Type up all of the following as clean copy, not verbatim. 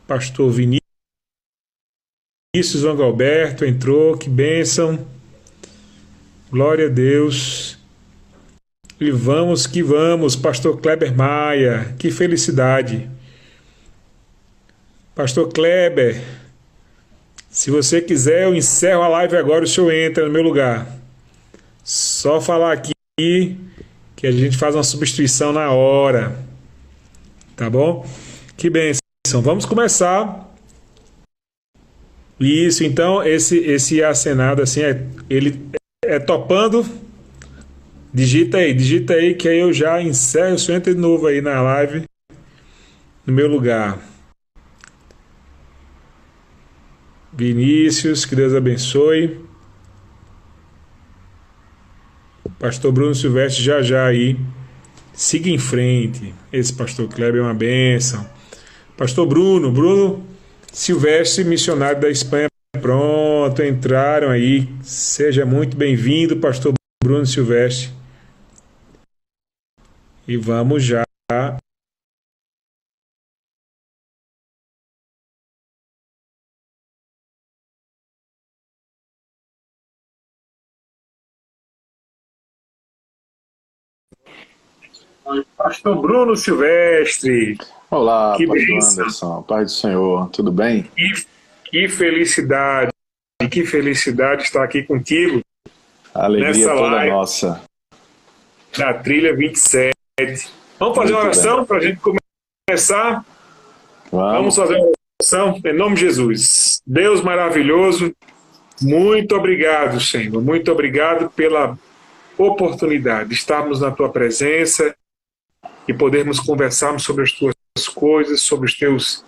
Pastor Vinícius João Galberto entrou, que bênção, glória a Deus. E vamos que vamos, Pastor Kleber Maia, que felicidade. Pastor Kleber, se você quiser, eu encerro a live agora, o senhor entra no meu lugar. Só falar aqui que a gente faz uma substituição na hora, tá bom? Que bênção. Vamos começar. Isso, então, esse acenado assim, ele é topando. Digita aí que aí eu já encerro, o senhor entra de novo aí na live, no meu lugar. Vinícius, que Deus abençoe. Pastor Bruno Silvestre já aí. Siga em frente. Esse pastor Kleber é uma bênção. Pastor Bruno Silvestre, missionário da Espanha. Pronto, entraram aí. Seja muito bem-vindo, pastor Bruno Silvestre. E vamos já. Pastor Bruno Silvestre. Olá, Que pastor bênção. Anderson, paz do Senhor, tudo bem? Que felicidade. Que felicidade estar aqui contigo A alegria nessa toda live nossa. da Trilha 27. Vamos fazer uma Muito bem. oração para a gente começar? Vamos Vamos? fazer uma oração em nome de Jesus. Deus maravilhoso, muito obrigado, Senhor. Muito obrigado pela oportunidade de estarmos na tua presença e podermos conversarmos sobre as tuas coisas, sobre os teus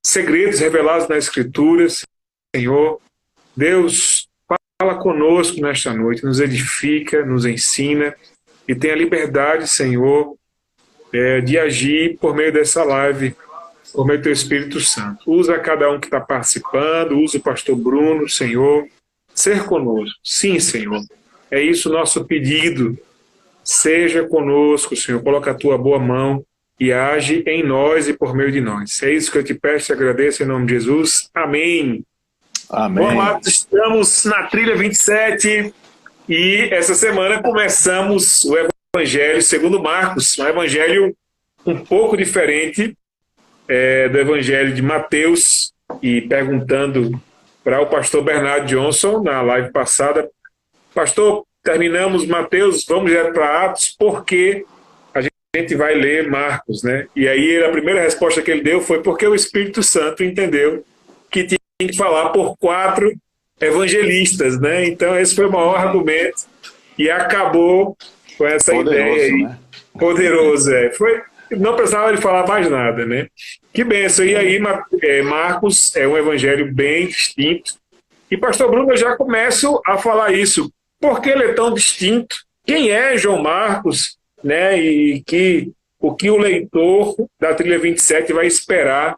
segredos revelados nas Escrituras, Senhor. Deus, fala conosco nesta noite, nos edifica, nos ensina e tenha liberdade, Senhor, de agir por meio dessa live, por meio do Teu Espírito Santo. Usa cada um que está participando, usa o pastor Bruno, Senhor, ser conosco. Sim, Senhor. É isso o nosso pedido. Seja conosco, Senhor. Coloca a Tua boa mão e age em nós e por meio de nós. É isso que eu te peço e agradeço em nome de Jesus. Amém. Bom, Amém. amados, estamos na Trilha 27 e essa semana começamos o Evangelho segundo Marcos, um evangelho um pouco diferente do Evangelho de Mateus, e perguntando para o pastor Bernardo Johnson na live passada, pastor, terminamos Mateus, vamos direto para Atos, porque a gente vai ler Marcos, né? E aí a primeira resposta que ele deu foi porque o Espírito Santo entendeu que tinha que falar por 4 evangelistas, né? Então esse foi o maior argumento e acabou com essa ideia Poderoso, aí. né? Poderoso, Foi, não precisava ele falar mais nada, né? Que benção. E aí, Marcos é um evangelho bem distinto. E pastor Bruno, eu já começo a falar isso. Por que ele é tão distinto? Quem é João Marcos, né? E o que o leitor da Trilha 27 vai esperar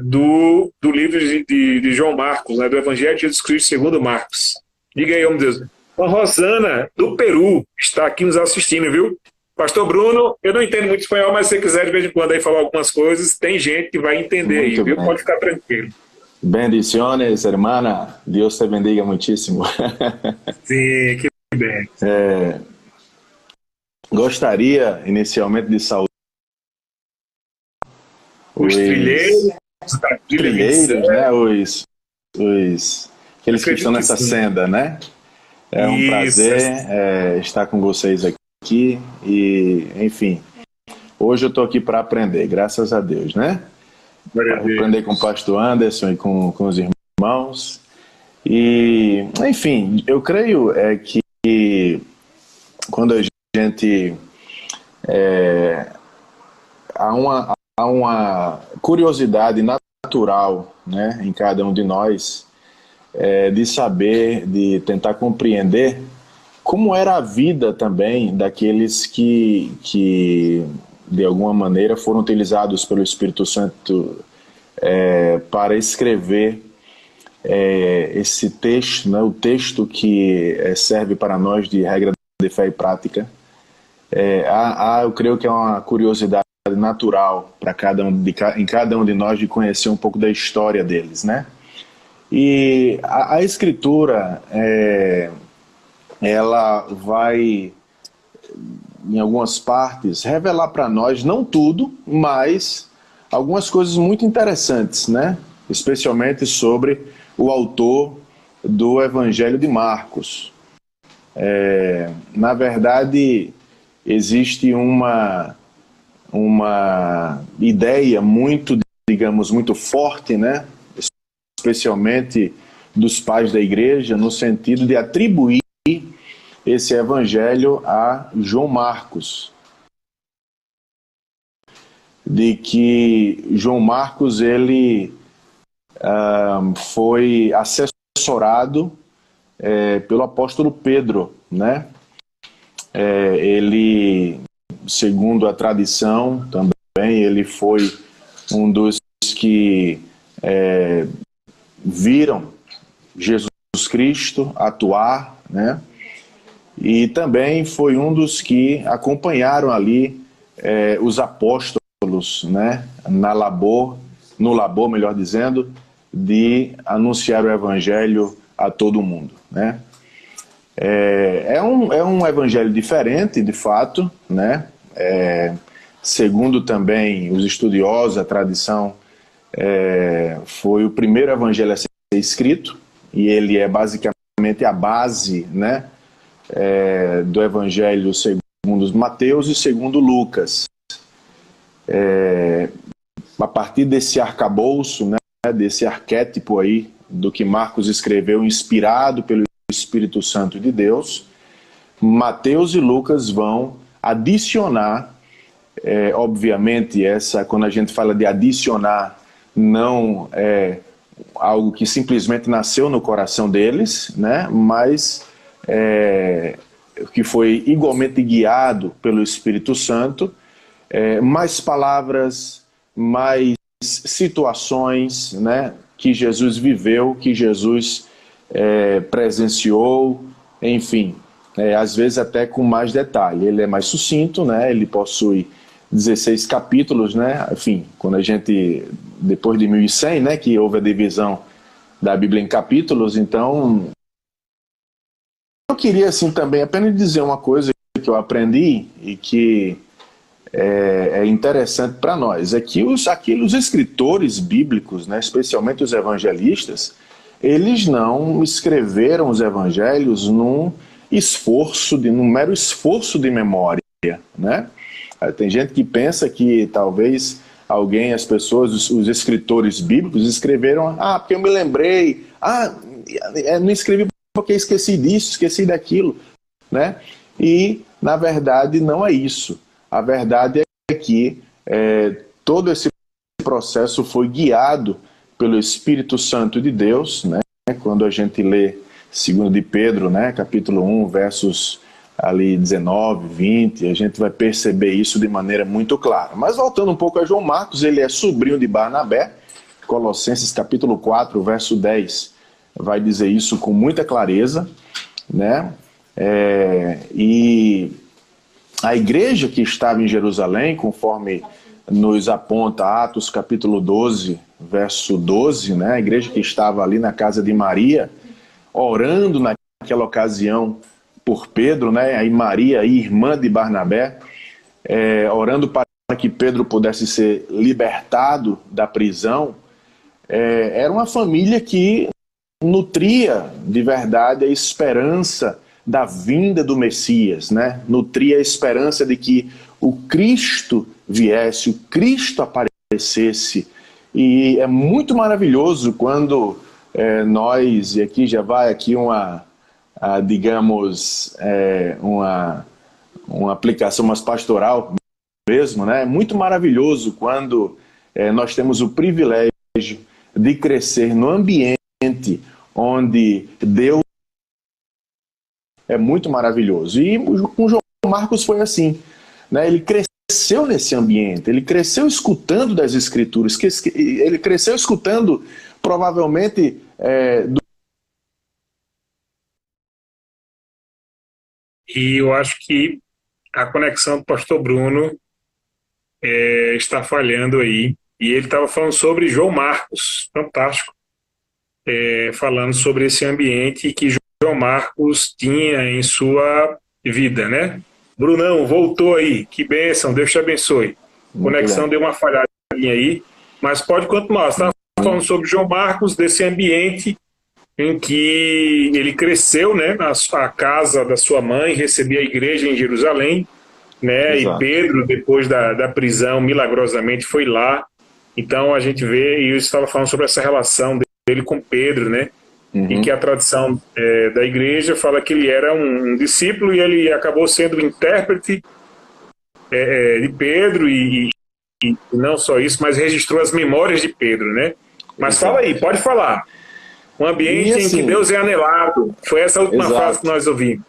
do livro de João Marcos, né, do Evangelho de Jesus Cristo segundo Marcos. Diga aí, homem de Deus. A Rosana, do Peru, está aqui nos assistindo, viu? Pastor Bruno, eu não entendo muito espanhol, mas se você quiser de vez em quando aí falar algumas coisas, tem gente que vai entender aí, Muito viu? bem. Pode ficar tranquilo. Bendiciones, hermana. Deus te bendiga muitíssimo. Sim, que bem. Gostaria inicialmente de saudar Os trilheiros da Trilha trilheiros, 27. né? Aqueles que estão nessa Acredito que sim. senda, né? É um Isso. prazer estar com vocês aqui e, enfim, hoje eu estou aqui para aprender, graças a Deus, né? Para aprender com o pastor Anderson e com os irmãos. E, enfim, eu creio que quando a gente há uma curiosidade natural, né, em cada um de nós, de saber, de tentar compreender como era a vida também daqueles que de alguma maneira foram utilizados pelo Espírito Santo para escrever esse texto, né, o texto que serve para nós de regra de fé e prática. Eu creio que é uma curiosidade natural para em cada um de nós de conhecer um pouco da história deles, né? E a Escritura, ela vai, em algumas partes, revelar para nós, não tudo, mas algumas coisas muito interessantes, né? Especialmente sobre o autor do Evangelho de Marcos. Na verdade, existe uma ideia muito, digamos, muito forte, né? Especialmente dos pais da igreja, no sentido de atribuir esse evangelho a João Marcos, de que João Marcos ele foi assessorado pelo apóstolo Pedro, né? Ele, segundo a tradição, também ele foi um dos que viram Jesus Cristo atuar, né? E também foi um dos que acompanharam ali os apóstolos, né? No labor, melhor dizendo, de anunciar o evangelho a todo mundo, né? É um evangelho diferente, de fato, né? Segundo também os estudiosos, a tradição, foi o primeiro evangelho a ser escrito, e ele é basicamente a base, né, do evangelho segundo Mateus e segundo Lucas. A partir desse arcabouço, né, desse arquétipo aí, do que Marcos escreveu, inspirado pelo Espírito Santo de Deus, Mateus e Lucas vão adicionar, obviamente, quando a gente fala de adicionar, não é algo que simplesmente nasceu no coração deles, né? Mas que foi igualmente guiado pelo Espírito Santo, mais palavras, mais situações, né? Que Jesus viveu, que Jesus presenciou, enfim, às vezes até com mais detalhe. Ele é mais sucinto, né? Ele possui 16 capítulos, né? Enfim, quando a gente, depois de 1100, né, que houve a divisão da Bíblia em capítulos, então eu queria assim também apenas dizer uma coisa que eu aprendi e que é interessante para nós, é que os escritores bíblicos, né, especialmente os evangelistas, eles não escreveram os evangelhos num mero esforço de memória, né? Tem gente que pensa que talvez as pessoas, os escritores bíblicos escreveram, porque eu me lembrei, não escrevi porque esqueci disso, esqueci daquilo, né? E, na verdade, não é isso. A verdade é que todo esse processo foi guiado pelo Espírito Santo de Deus, né? Quando a gente lê 2 de Pedro, né, capítulo 1, versos ali 19, 20, a gente vai perceber isso de maneira muito clara. Mas voltando um pouco a João Marcos, ele é sobrinho de Barnabé, Colossenses capítulo 4, verso 10, vai dizer isso com muita clareza, né? E a igreja que estava em Jerusalém, conforme nos aponta Atos capítulo 12, verso 12, né? A igreja que estava ali na casa de Maria, orando naquela ocasião por Pedro, né? Aí Maria, irmã de Barnabé, orando para que Pedro pudesse ser libertado da prisão. Era uma família que nutria de verdade a esperança da vinda do Messias, né? Nutria a esperança de que o Cristo viesse, o Cristo aparecesse. E é muito maravilhoso quando nós, e aqui já vai aqui digamos, uma aplicação mais pastoral mesmo, né? É muito maravilhoso quando nós temos o privilégio de crescer no ambiente onde Deus é muito maravilhoso. E com João Marcos foi assim, né? Ele cresceu nesse ambiente, ele cresceu escutando das Escrituras, ele cresceu escutando provavelmente E eu acho que a conexão do pastor Bruno está falhando aí. E ele estava falando sobre João Marcos, fantástico, falando sobre esse ambiente que João Marcos tinha em sua vida, né? Brunão, voltou aí, que bênção, Deus te abençoe. A Muito conexão bem. deu uma falhadinha aí, mas pode continuar. Você estava falando sobre João Marcos, desse ambiente em que ele cresceu, né, na sua casa da sua mãe, recebia a igreja em Jerusalém, né, e Exato. Pedro, depois da prisão, milagrosamente foi lá. Então a gente vê, e eu estava falando sobre essa relação dele com Pedro, né, e que Uhum. a tradição da igreja fala que ele era um discípulo e ele acabou sendo intérprete de Pedro e não só isso, mas registrou as memórias de Pedro, né? Mas fala Exato. aí, pode falar. Um E ambiente em que assim, Deus é anelado. Foi essa última frase que exato. nós ouvimos.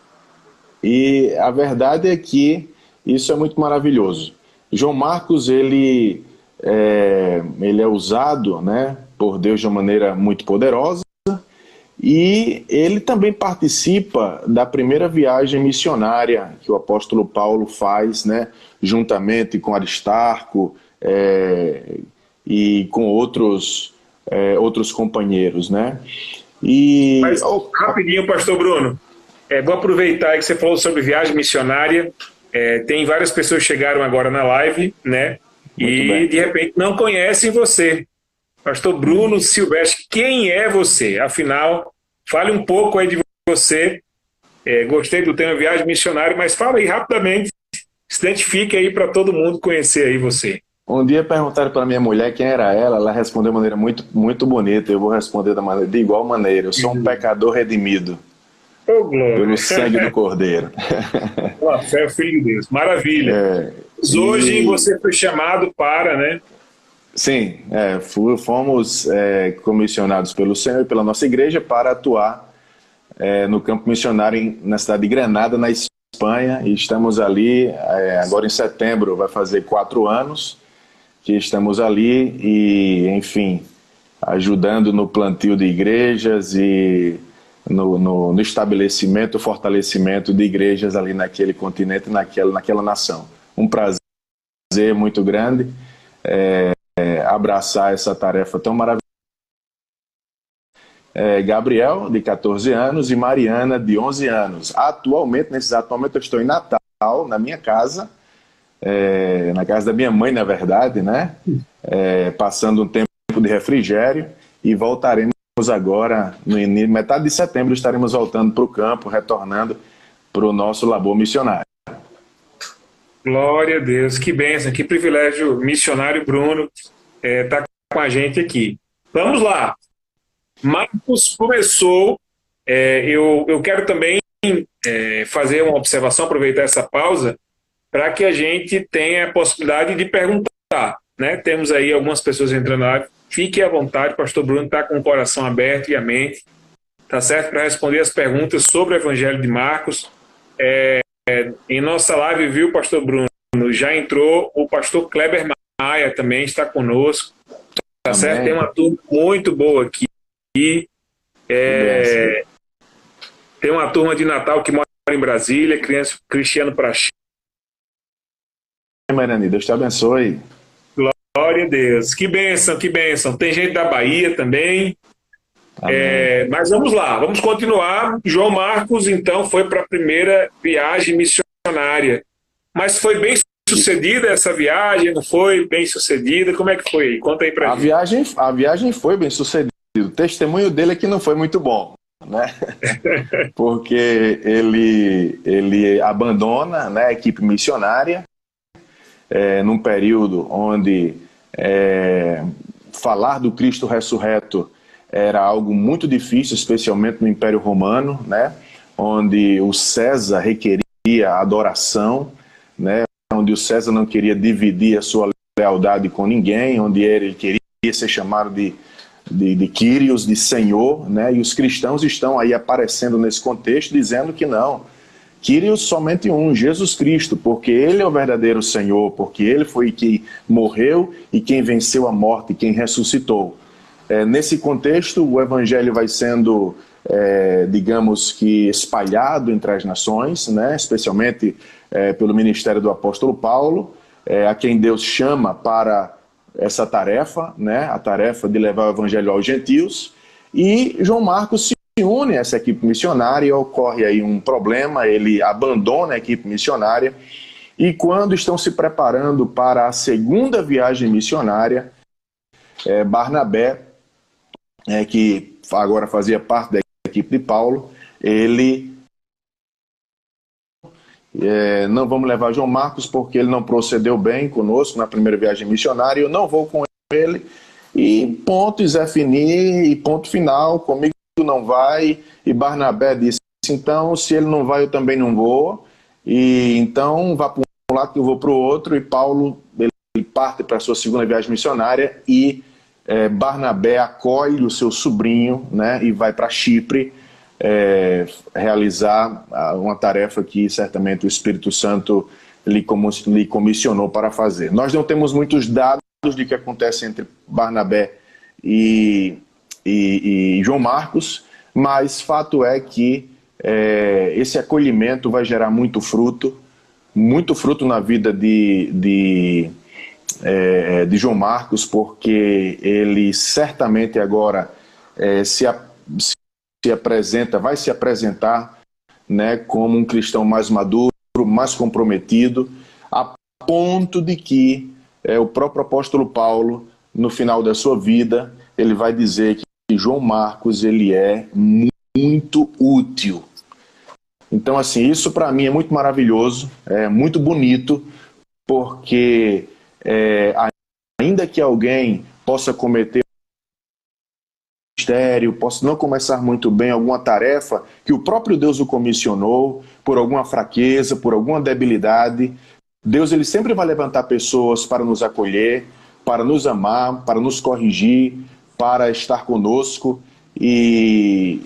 E a verdade é que isso é muito maravilhoso. João Marcos, ele é usado, né, por Deus de uma maneira muito poderosa, e ele também participa da primeira viagem missionária que o apóstolo Paulo faz, né, juntamente com Aristarco, e com outros companheiros, né? E Mas rapidinho, pastor Bruno, vou aproveitar que você falou sobre viagem missionária. Tem várias pessoas que chegaram agora na live, né? muito E bem. de repente não conhecem você. Pastor Bruno Silvestre, quem é você? Afinal, fale um pouco aí de você. Gostei do tema viagem missionária, mas fala aí rapidamente, se identifique aí para todo mundo conhecer aí você. Um dia perguntaram para minha mulher quem era ela respondeu de maneira muito, muito bonita. Eu vou responder de igual maneira. Eu sou um pecador redimido Ô, pelo glória! sangue do Cordeiro. Uma fé, filho de Deus. Maravilha. Mas hoje E você foi chamado para, né? sim, fomos comissionados pelo Senhor e pela nossa igreja para atuar no campo missionário na cidade de Granada, na Espanha. E estamos ali, agora em setembro, vai fazer 4 anos que estamos ali e, enfim, ajudando no plantio de igrejas e no estabelecimento, fortalecimento de igrejas ali naquele continente, naquela nação. Um prazer muito grande abraçar essa tarefa tão maravilhosa. Gabriel, de 14 anos, e Mariana, de 11 anos. Atualmente, nesse exato momento, eu estou em Natal, na minha casa, na casa da minha mãe, na verdade, né? Passando um tempo de refrigério e voltaremos agora, metade de setembro, estaremos voltando para o campo, retornando para o nosso labor missionário. Glória a Deus, que bênção, que privilégio, missionário Bruno, tá com a gente aqui. Vamos lá. Marcos começou. Eu quero também fazer uma observação, aproveitar essa pausa, para que a gente tenha a possibilidade de perguntar, né? Temos aí algumas pessoas entrando na live. Fique à vontade, pastor Bruno está com o coração aberto e a mente, tá certo? Para responder as perguntas sobre o Evangelho de Marcos. Em nossa live, viu, pastor Bruno? Já entrou o pastor Kleber Maia também está conosco, tá certo? Tem Amém. uma turma muito boa aqui. Que bênção. Tem uma turma de Natal que mora em Brasília, criança Cristiano Praxi. Marani, Deus te abençoe. Glória a Deus. Que bênção, que bênção. Tem gente da Bahia também. Amém. Mas vamos lá, vamos continuar. João Marcos, então, foi para a primeira viagem missionária. Mas foi bem sucedida essa viagem? Não foi bem sucedida? Como é que foi? Conta aí para gente. A viagem foi bem sucedida. O testemunho dele é que não foi muito bom, né? Porque ele abandona, né, a equipe missionária num período onde falar do Cristo ressurreto era algo muito difícil, especialmente no Império Romano, né, onde o César requeria adoração, né, onde o César não queria dividir a sua lealdade com ninguém, onde ele queria ser chamado de Kyrios, de Senhor, né, e os cristãos estão aí aparecendo nesse contexto dizendo que não, Kyrios somente um, Jesus Cristo, porque Ele é o verdadeiro Senhor, porque Ele foi quem morreu e quem venceu a morte, quem ressuscitou. Nesse contexto, o Evangelho vai sendo, digamos que, espalhado entre as nações, né? Especialmente pelo ministério do apóstolo Paulo, a quem Deus chama para essa tarefa, né, a tarefa de levar o evangelho aos gentios, e João Marcos se une a essa equipe missionária e ocorre aí um problema, ele abandona a equipe missionária, e quando estão se preparando para a segunda viagem missionária, Barnabé, que agora fazia parte da equipe de Paulo, ele não vamos levar João Marcos porque ele não procedeu bem conosco na primeira viagem missionária, eu não vou com ele, e ponto, e Zé Fini, e ponto final, comigo não vai. E Barnabé disse, então, se ele não vai, eu também não vou, e então vá para um lado que eu vou para o outro. E Paulo, ele parte para a sua segunda viagem missionária, e Barnabé acolhe o seu sobrinho, né, e vai para Chipre, realizar uma tarefa que certamente o Espírito Santo lhe comissionou para fazer. Nós não temos muitos dados de que acontece entre Barnabé e João Marcos, mas fato é que esse acolhimento vai gerar muito fruto na vida de João Marcos, porque ele certamente agora vai se apresentar, né, como um cristão mais maduro, mais comprometido, a ponto de que o próprio apóstolo Paulo, no final da sua vida, ele vai dizer que João Marcos ele é muito útil. Então, assim, isso para mim é muito maravilhoso, é muito bonito, porque ainda que alguém possa cometer mistério, possa não começar muito bem alguma tarefa que o próprio Deus o comissionou, por alguma fraqueza, por alguma debilidade, Deus ele sempre vai levantar pessoas para nos acolher, para nos amar, para nos corrigir, para estar conosco e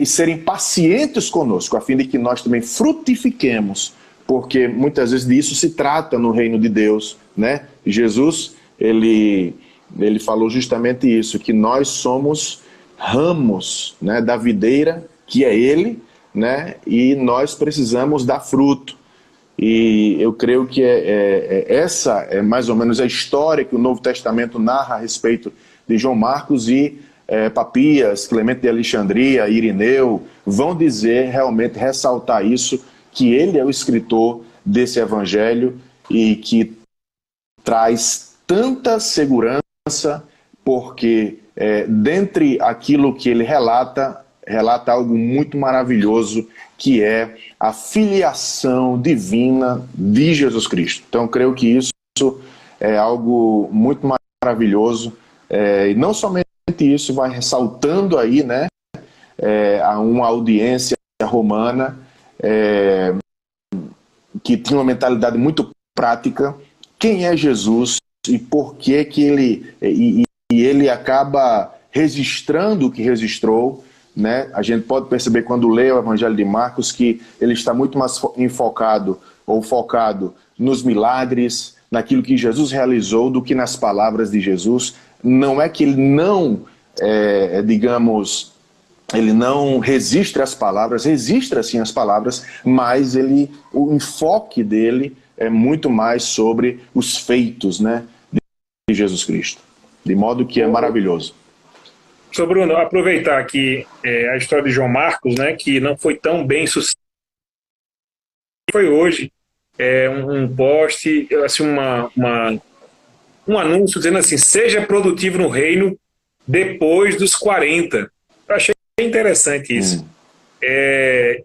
serem pacientes conosco, a fim de que nós também frutifiquemos, porque muitas vezes disso se trata no reino de Deus, né? Jesus, ele falou justamente isso, que nós somos ramos, né, da videira, que é ele, né, e nós precisamos dar fruto. E eu creio que essa é mais ou menos a história que o Novo Testamento narra a respeito de João Marcos, e Papias, Clemente de Alexandria, Irineu, vão dizer, realmente ressaltar isso, que ele é o escritor desse evangelho e que traz tanta segurança, porque dentre aquilo que ele relata algo muito maravilhoso, que é a filiação divina de Jesus Cristo. Então, creio que isso é algo muito maravilhoso, e não somente isso, vai ressaltando aí, né, a uma audiência romana que tinha uma mentalidade muito prática. Quem é Jesus e por que ele acaba registrando o que registrou, né? A gente pode perceber quando lê o Evangelho de Marcos que ele está muito mais focado nos milagres, naquilo que Jesus realizou, do que nas palavras de Jesus. Não é que ele não, ele não registra as palavras, registra sim as palavras, mas o enfoque dele é muito mais sobre os feitos, né, de Jesus Cristo. De modo que é maravilhoso. Sr. Bruno, aproveitar aqui a história de João Marcos, né, que não foi tão bem sucedido. Foi hoje um post, assim, um anúncio dizendo assim: seja produtivo no reino depois dos 40. Eu achei interessante isso.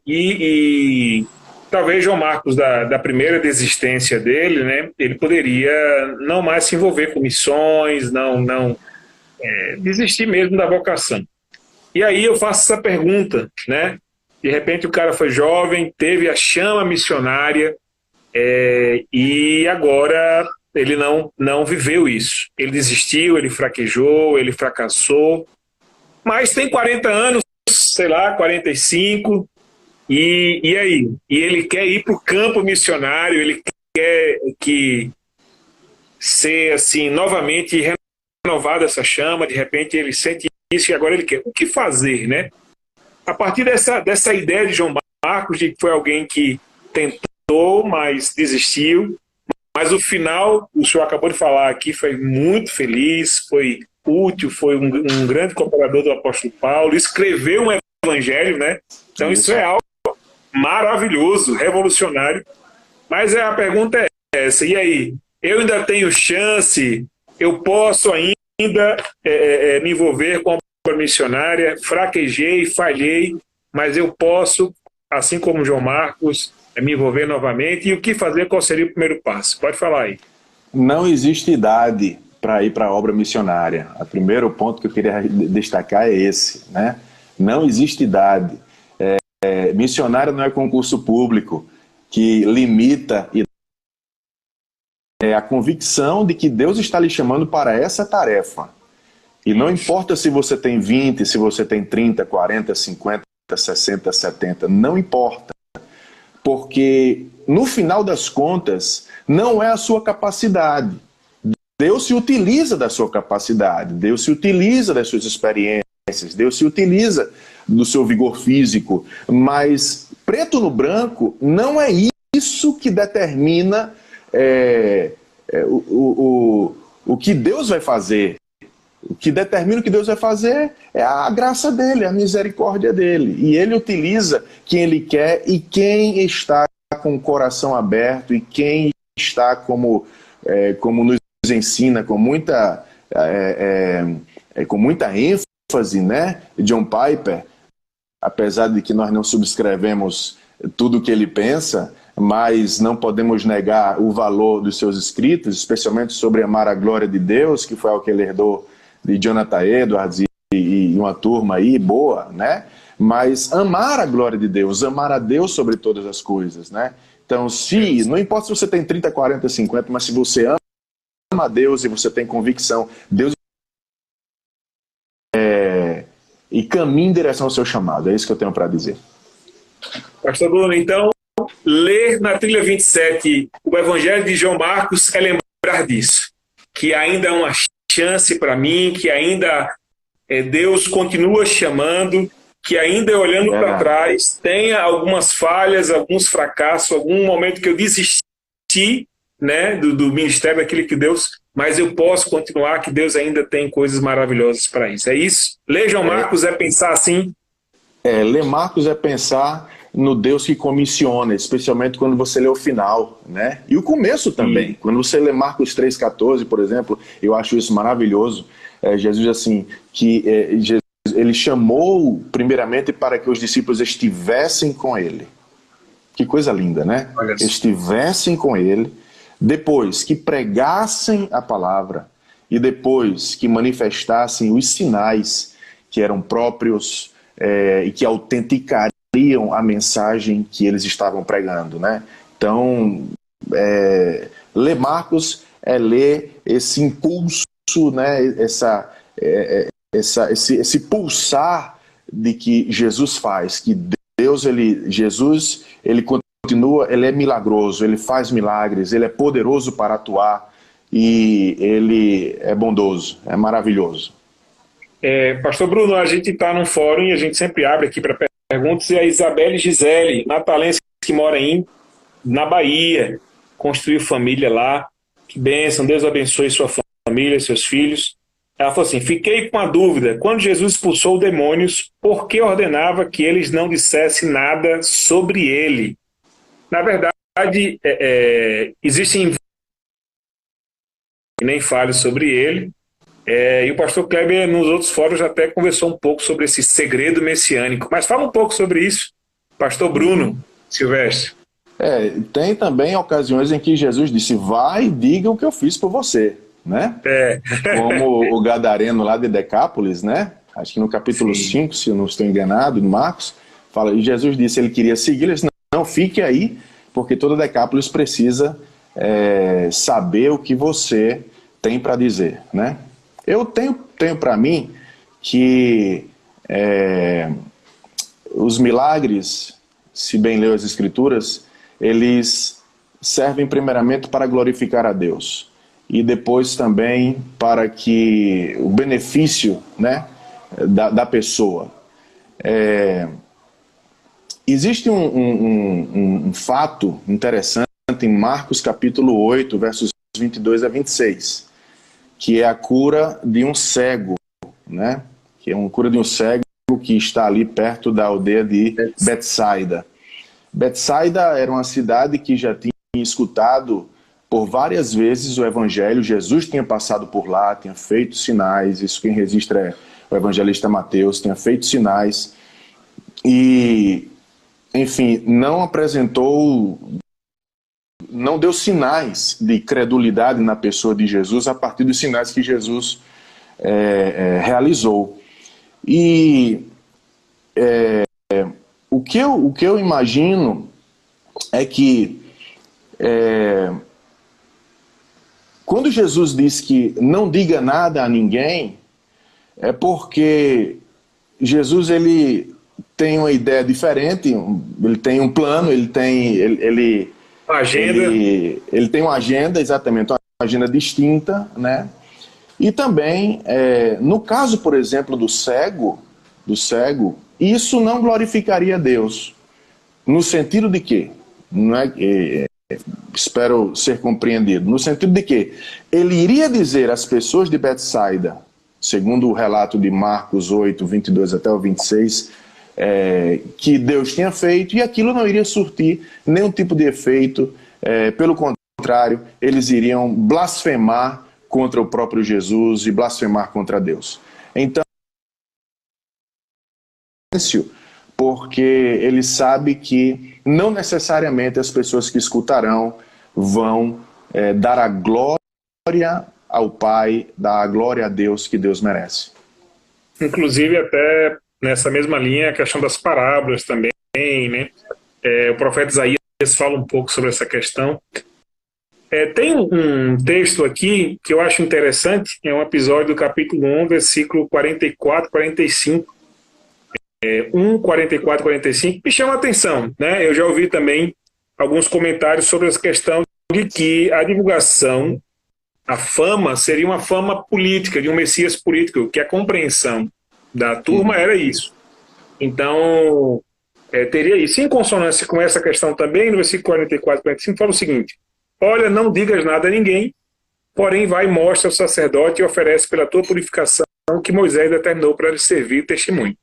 E talvez João Marcos, da primeira desistência dele, né, ele poderia não mais se envolver com missões, desistir mesmo da vocação. E aí eu faço essa pergunta, né? De repente o cara foi jovem, teve a chama missionária, e agora ele não viveu isso. Ele desistiu, ele fraquejou, ele fracassou, mas tem 40 anos, sei lá, 45, e aí? E ele quer ir para o campo missionário, ele quer ser assim, novamente renovada essa chama, de repente ele sente isso e agora ele quer. O que fazer, né? A partir dessa ideia de João Marcos, de que foi alguém que tentou, mas desistiu, Mas o final, o senhor acabou de falar aqui, foi muito feliz, foi útil, foi um grande cooperador do apóstolo Paulo, escreveu um evangelho, né? Então isso é algo maravilhoso, revolucionário. Mas a pergunta é essa, e aí? Eu ainda tenho chance, eu posso ainda me envolver com a obra missionária, fraquejei, falhei, mas eu posso, assim como João Marcos, me envolver novamente. E o que fazer? Qual seria o primeiro passo? Pode falar aí. Não existe idade para ir para a obra missionária. O primeiro ponto que eu queria destacar é esse, né? Não existe idade. Missionário não é concurso público que limita a convicção de que Deus está lhe chamando para essa tarefa. E não importa se você tem 20, se você tem 30, 40, 50, 60, 70, não importa. Porque, no final das contas, não é a sua capacidade. Deus se utiliza da sua capacidade, Deus se utiliza das suas experiências, Deus se utiliza do seu vigor físico, mas preto no branco não é isso que determina o que Deus vai fazer. O que determina o que Deus vai fazer é a graça dele, a misericórdia dele. E ele utiliza quem ele quer e quem está com o coração aberto e quem está como nos ensina com muita ênfase, né? John Piper, apesar de que nós não subscrevemos tudo o que ele pensa, mas não podemos negar o valor dos seus escritos, especialmente sobre amar a glória de Deus, que foi o que ele herdou de Jonathan Edwards e uma turma aí boa, né? Mas amar a glória de Deus, amar a Deus sobre todas as coisas, né? Então, não importa se você tem 30, 40, 50, mas se você ama a Deus e você tem convicção, Deus e caminha em direção ao seu chamado. É isso que eu tenho para dizer. Pastor Bruno, então, ler na trilha 27 o Evangelho de João Marcos é lembrar disso, que ainda há uma chance para mim, que ainda Deus continua chamando, que ainda olhando para trás, tenha algumas falhas, alguns fracassos, algum momento que eu desisti, né, do ministério daquilo que Deus, mas eu posso continuar, que Deus ainda tem coisas maravilhosas para isso. É isso? Ler João Marcos é pensar assim? Ler Marcos é pensar no Deus que comissiona, especialmente quando você lê o final, né? E o começo também. Quando você lê Marcos 3,14, por exemplo, eu acho isso maravilhoso. Jesus, assim, que ele chamou primeiramente para que os discípulos estivessem com ele. Que coisa linda, né? Estivessem com ele, depois que pregassem a palavra e depois que manifestassem os sinais que eram próprios e que autenticariam a mensagem que eles estavam pregando, né? Então, ler Marcos é ler esse impulso, né? Esse pulsar de que Jesus faz, que Jesus continua, ele é milagroso, ele faz milagres, ele é poderoso para atuar e ele é bondoso, é maravilhoso. Pastor Bruno, a gente está num fórum e a gente sempre abre aqui para perguntas, e a Isabelle Gisele, natalense, que mora na Bahia, construiu família lá, que bênção, Deus abençoe sua família, seus filhos. Ela falou assim: fiquei com a dúvida, quando Jesus expulsou demônios, por que ordenava que eles não dissessem nada sobre ele? Na verdade, existem que nem fale sobre ele, e o pastor Kleber, nos outros fóruns, até conversou um pouco sobre esse segredo messiânico. Mas fala um pouco sobre isso, pastor Bruno Silvestre. Tem também ocasiões em que Jesus disse: vai e diga o que eu fiz por você, né? Como o gadareno lá de Decápolis, né? Acho que no capítulo 5, se eu não estou enganado, no Marcos, fala, e Jesus disse, ele queria seguir, ele disse: não, fique aí, porque toda Decápolis precisa saber o que você tem para dizer, né? Eu tenho para mim que os milagres, se bem leu as Escrituras, eles servem primeiramente para glorificar a Deus e depois também para que o benefício, né, da pessoa. Existe um fato interessante interessante em Marcos capítulo 8, versos 22 a 26, que é a cura de um cego, né? Que é uma cura de um cego que está ali perto da aldeia de Betsaida. Betsaida era uma cidade que já tinha escutado por várias vezes o evangelho. Jesus tinha passado por lá, tinha feito sinais. Isso quem registra é o evangelista Mateus, tinha feito sinais. E, enfim, não deu sinais de credulidade na pessoa de Jesus a partir dos sinais que Jesus realizou. E o que eu imagino é que quando Jesus diz que não diga nada a ninguém, é porque Jesus ele tem uma ideia diferente, ele tem um plano, ele tem uma agenda, exatamente, uma agenda distinta, né? E também, no caso, por exemplo, do cego, isso não glorificaria Deus. No sentido de quê? Não espero ser compreendido. No sentido de que ele iria dizer às pessoas de Betsaida, segundo o relato de Marcos 8, 22 até o 26, que Deus tinha feito, e aquilo não iria surtir nenhum tipo de efeito. Pelo contrário, eles iriam blasfemar contra o próprio Jesus e blasfemar contra Deus. Então, porque ele sabe que não necessariamente as pessoas que escutarão vão dar a glória ao Pai, dar a glória a Deus que Deus merece. Inclusive, até nessa mesma linha, a questão das parábolas também, né? O profeta Isaías fala um pouco sobre essa questão. Tem um texto aqui que eu acho interessante, é um episódio do capítulo 1, versículo 44, 45. 1, 44, 45, me chama a atenção, né? Eu já ouvi também alguns comentários sobre essa questão de que a divulgação, a fama, seria uma fama política, de um Messias político, que a compreensão da turma era isso. Então, teria isso. Em consonância com essa questão também, no versículo 44, 45, fala o seguinte: olha, não digas nada a ninguém, porém vai e mostra ao sacerdote e oferece pela tua purificação que Moisés determinou para lhe servir testemunho.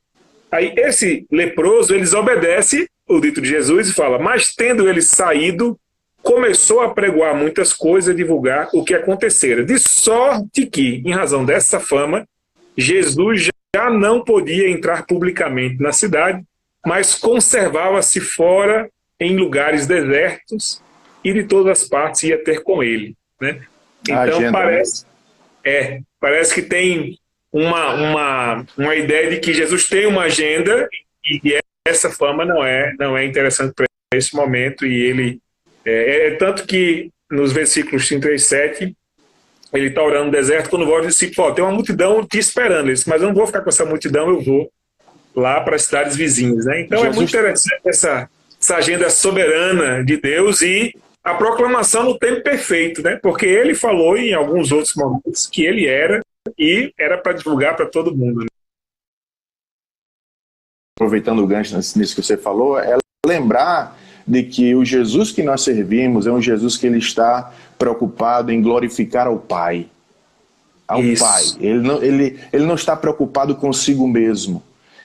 Aí esse leproso, eles obedece o dito de Jesus e fala: mas tendo ele saído, começou a pregoar muitas coisas, a divulgar o que acontecera. De sorte que, em razão dessa fama, Jesus já não podia entrar publicamente na cidade, mas conservava-se fora em lugares desertos e de todas as partes ia ter com ele, né? Então parece que tem uma ideia de que Jesus tem uma agenda e essa fama não é interessante para esse momento, e ele tanto que nos versículos 37 ele está orando no deserto, quando volta, ele diz: tem uma multidão te esperando. Ele diz: mas eu não vou ficar com essa multidão, eu vou lá para as cidades vizinhas, né? Então Jesus... é muito interessante essa agenda soberana de Deus e a proclamação no tempo perfeito, né? Porque ele falou em alguns outros momentos que ele era, e era para divulgar para todo mundo, né? Aproveitando o gancho nisso que você falou, é lembrar de que o Jesus que nós servimos é um Jesus que ele está preocupado em glorificar ao Pai. Ao Pai. Ele não está preocupado consigo mesmo.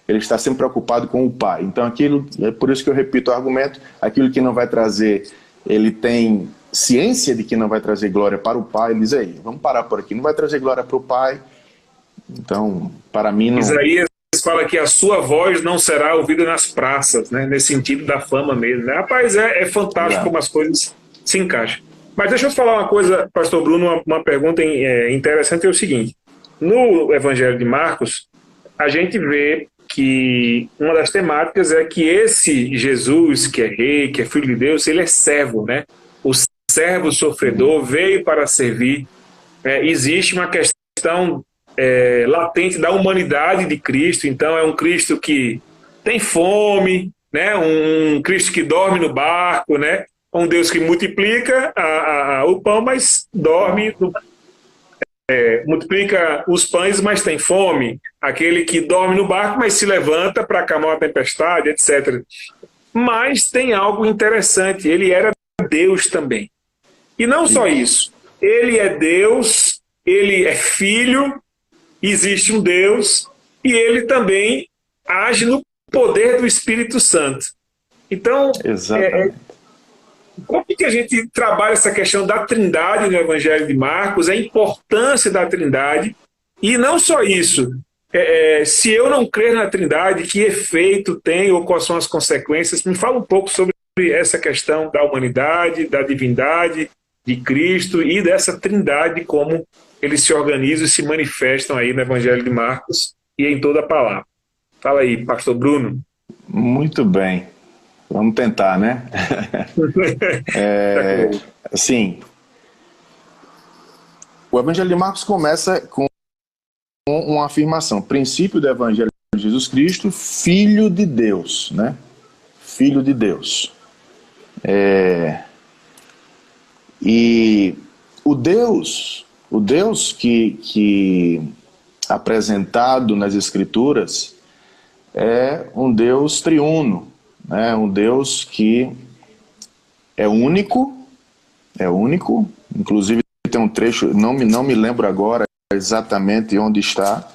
Ele está sempre preocupado com o Pai. Então é por isso que eu repito o argumento: aquilo que não vai trazer, ele tem ciência de que não vai trazer glória para o Pai. Ele diz: aí, vamos parar por aqui, não vai trazer glória para o Pai. Então, para mim não... Isaías fala que a sua voz não será ouvida nas praças, né? Nesse sentido da fama mesmo, né? Rapaz, é fantástico como as coisas se encaixam. Mas deixa eu falar uma coisa, pastor Bruno, uma pergunta interessante, é o seguinte: no Evangelho de Marcos, a gente vê que uma das temáticas é que esse Jesus, que é rei, que é filho de Deus, ele é servo, né? O servo sofredor veio para servir. Existe uma questão latente da humanidade de Cristo. Então é um Cristo que tem fome, né? Um Cristo que dorme no barco, né? Um Deus que multiplica o pão, mas dorme multiplica os pães, mas tem fome. Aquele que dorme no barco, mas se levanta para acalmar a tempestade, etc. Mas tem algo interessante: ele era Deus também. E não só isso, ele é Deus, ele é filho, existe um Deus, e ele também age no poder do Espírito Santo. Então, Exatamente. como que a gente trabalha essa questão da trindade no Evangelho de Marcos, a importância da trindade, e não só isso, se eu não crer na trindade, que efeito tem ou quais são as consequências? Me fala um pouco sobre essa questão da humanidade, da divindade de Cristo e dessa trindade, como eles se organizam e se manifestam aí no Evangelho de Marcos e em toda a palavra. Fala aí, pastor Bruno. Muito bem. Vamos tentar, né? Sim. O Evangelho de Marcos começa com uma afirmação. Princípio do Evangelho de Jesus Cristo, Filho de Deus, né? Filho de Deus. E o Deus que apresentado nas Escrituras é um Deus triuno, né? Um Deus que é único, inclusive tem um trecho, não me lembro agora exatamente onde está,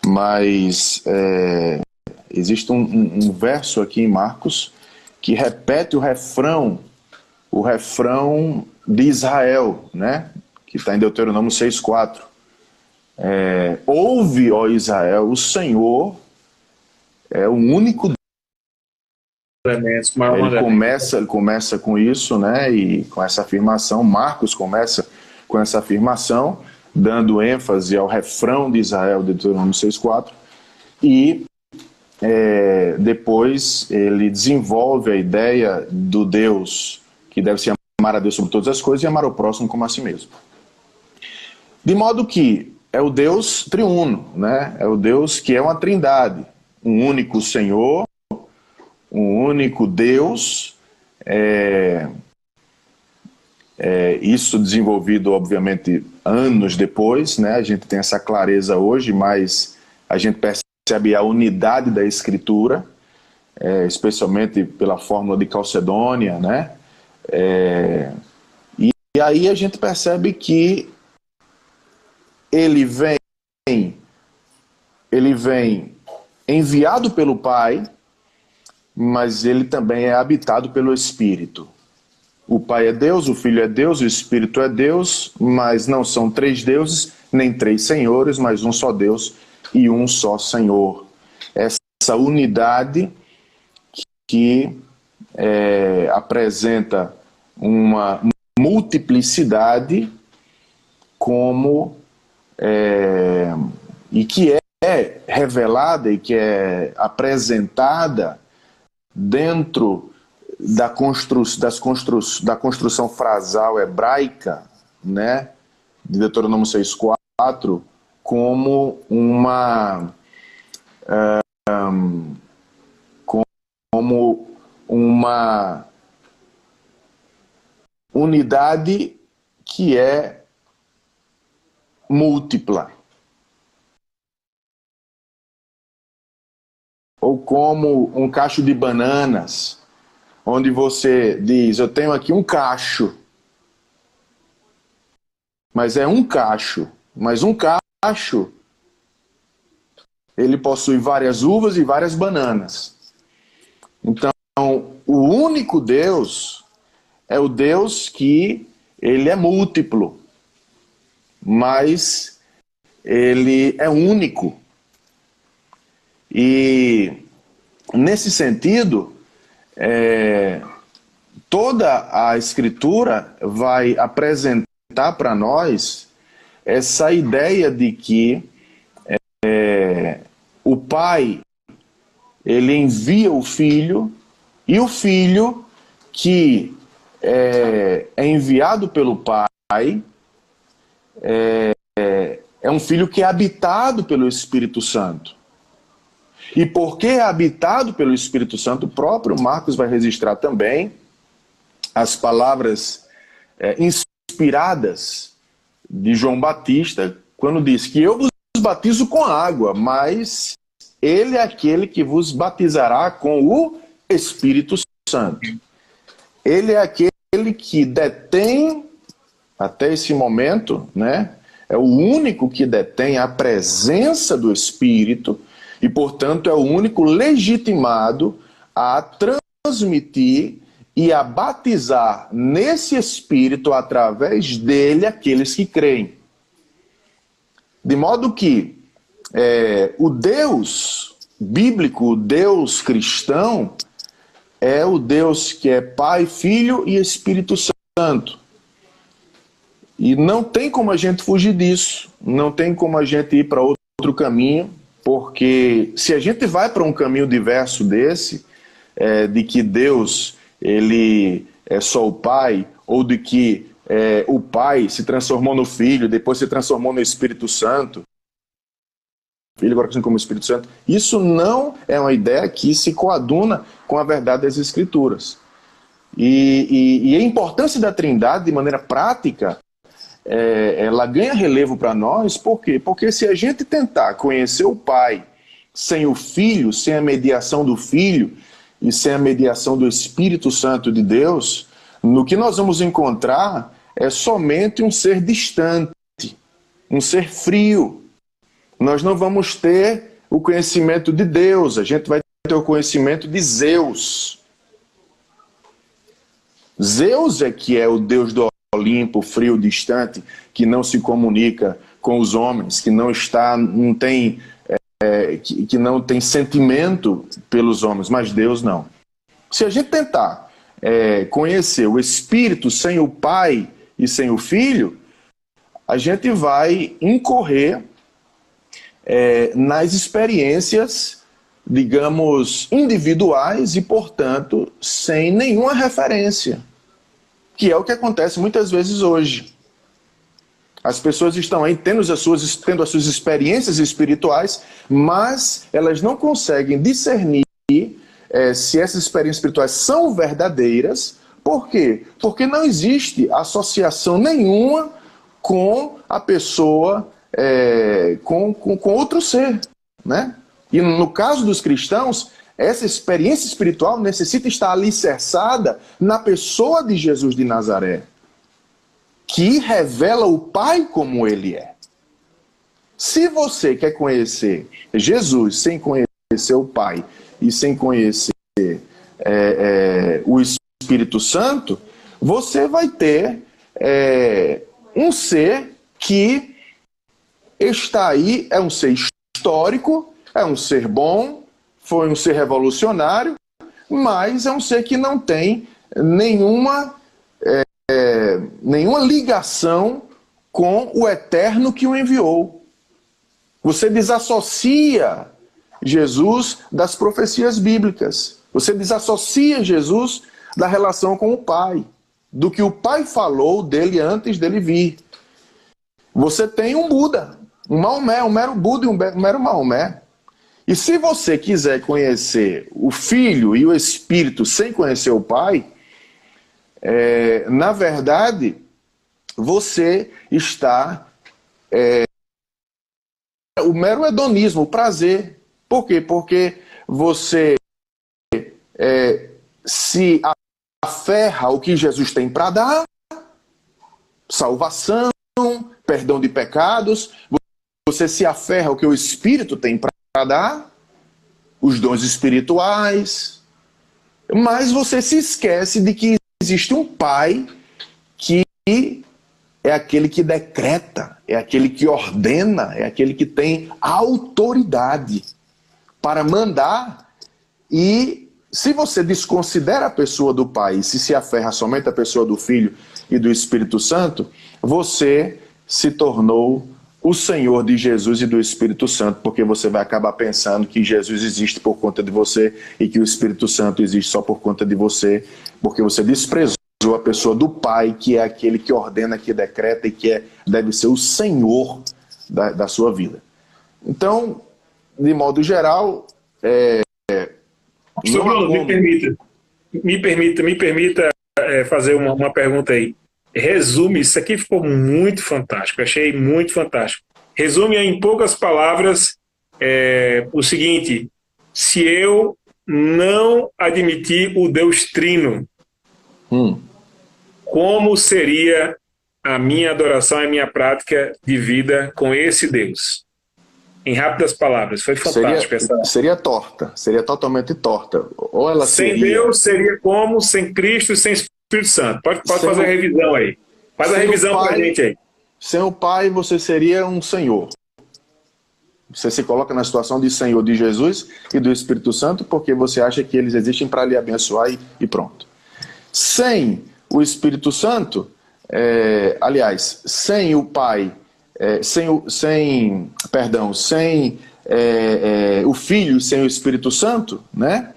mas existe um verso aqui em Marcos que repete o refrão de Israel, né? Que está em Deuteronômio 6,4. Ouve, ó Israel, o Senhor é o único. Ele começa com isso, né? E com essa afirmação, Marcos começa com essa afirmação, dando ênfase ao refrão de Israel, de Deuteronômio 6,4, e depois ele desenvolve a ideia do Deus que deve se amar a Deus sobre todas as coisas e amar o próximo como a si mesmo. De modo que é o Deus triuno, né? É o Deus que é uma trindade, um único Senhor, um único Deus, isso desenvolvido, obviamente, anos depois, né? A gente tem essa clareza hoje, mas a gente percebe a unidade da Escritura, especialmente pela fórmula de Calcedônia, né? E aí a gente percebe que ele vem enviado pelo Pai, mas ele também é habitado pelo Espírito. O Pai é Deus, o Filho é Deus, o Espírito é Deus, mas não são três deuses, nem três senhores, mas um só Deus e um só Senhor. Essa unidade que apresenta uma multiplicidade e que é revelada e que é apresentada dentro da construção frasal hebraica, né, de Deuteronômio 6,4, como uma unidade que é múltipla. Ou como um cacho de bananas, onde você diz, eu tenho aqui um cacho, mas é um cacho, mas um cacho, ele possui várias uvas e várias bananas. Então, o único Deus é o Deus que ele é múltiplo, mas ele é único. E, nesse sentido, toda a Escritura vai apresentar para nós essa ideia de que o Pai, ele envia o Filho, e o Filho que é enviado pelo Pai é um Filho que é habitado pelo Espírito Santo. E porque é habitado pelo Espírito Santo, o próprio Marcos vai registrar também as palavras inspiradas de João Batista, quando diz que eu vos batizo com água, mas ele é aquele que vos batizará com o Espírito Santo. Ele é aquele aquele que detém, até esse momento, né, é o único que detém a presença do Espírito e, portanto, é o único legitimado a transmitir e a batizar nesse Espírito, através dele, aqueles que creem. De modo que o Deus bíblico, o Deus cristão, é o Deus que é Pai, Filho e Espírito Santo. E não tem como a gente fugir disso, não tem como a gente ir para outro caminho, porque se a gente vai para um caminho diverso desse, de que Deus ele é só o Pai, ou de que o Pai se transformou no Filho, depois se transformou no Espírito Santo, Filho agora assim como o Espírito Santo, isso não é uma ideia que se coaduna com a verdade das Escrituras. E a importância da Trindade, de maneira prática, ela ganha relevo para nós, por quê? Porque se a gente tentar conhecer o Pai sem o Filho, sem a mediação do Filho e sem a mediação do Espírito Santo de Deus, no que nós vamos encontrar é somente um ser distante, um ser frio. Nós não vamos ter o conhecimento de Deus, a gente vai ter o conhecimento de Zeus. Zeus é que é o Deus do Olimpo, frio, distante, que não se comunica com os homens, que não tem que não tem sentimento pelos homens, mas Deus não. Se a gente tentar conhecer o Espírito sem o Pai e sem o Filho, a gente vai incorrer nas experiências, digamos, individuais e, portanto, sem nenhuma referência, que é o que acontece muitas vezes hoje. As pessoas estão aí tendo as suas experiências espirituais, mas elas não conseguem discernir se essas experiências espirituais são verdadeiras. Por quê? Porque não existe associação nenhuma com a pessoa, com outro ser, né? E no caso dos cristãos, essa experiência espiritual necessita estar alicerçada na pessoa de Jesus de Nazaré, que revela o Pai como ele é. Se você quer conhecer Jesus sem conhecer o Pai e sem conhecer o Espírito Santo, você vai ter um ser que está aí, é um ser histórico, é um ser bom, foi um ser revolucionário, mas é um ser que não tem nenhuma ligação com o Eterno que o enviou. Você desassocia Jesus das profecias bíblicas. Você desassocia Jesus da relação com o Pai, do que o Pai falou dele antes dele vir. Você tem um Buda, um Maomé, um mero Buda e um mero Maomé. E se você quiser conhecer o Filho e o Espírito sem conhecer o Pai, na verdade, você está o mero hedonismo, o prazer. Por quê? Porque você se aferra ao que Jesus tem para dar, salvação, perdão de pecados, você se aferra ao que o Espírito tem para dar, os dons espirituais, mas você se esquece de que existe um Pai que é aquele que decreta, é aquele que ordena, é aquele que tem autoridade para mandar. E se você desconsidera a pessoa do Pai e se aferra somente à pessoa do Filho e do Espírito Santo, você se tornou o Senhor de Jesus e do Espírito Santo, porque você vai acabar pensando que Jesus existe por conta de você e que o Espírito Santo existe só por conta de você, porque você desprezou a pessoa do Pai, que é aquele que ordena, que decreta e que deve ser o Senhor da sua vida. Então, de modo geral, Pastor Bruno, me permita fazer uma pergunta aí. Resume, isso aqui ficou muito fantástico, achei muito fantástico. Resume em poucas palavras o seguinte: se eu não admitir o Deus Trino, como seria a minha adoração e a minha prática de vida com esse Deus. Em rápidas palavras, foi fantástico seria torta, seria totalmente torta. Ou ela sem seria... Deus seria como? Sem Cristo e sem Espírito Santo. Pode fazer a revisão aí. Faz a revisão para a gente aí. Sem o Pai, você seria um Senhor. Você se coloca na situação de Senhor de Jesus e do Espírito Santo porque você acha que eles existem para lhe abençoar e pronto. Sem o Espírito Santo, aliás, sem o Pai, sem o Filho e sem o Espírito Santo, né?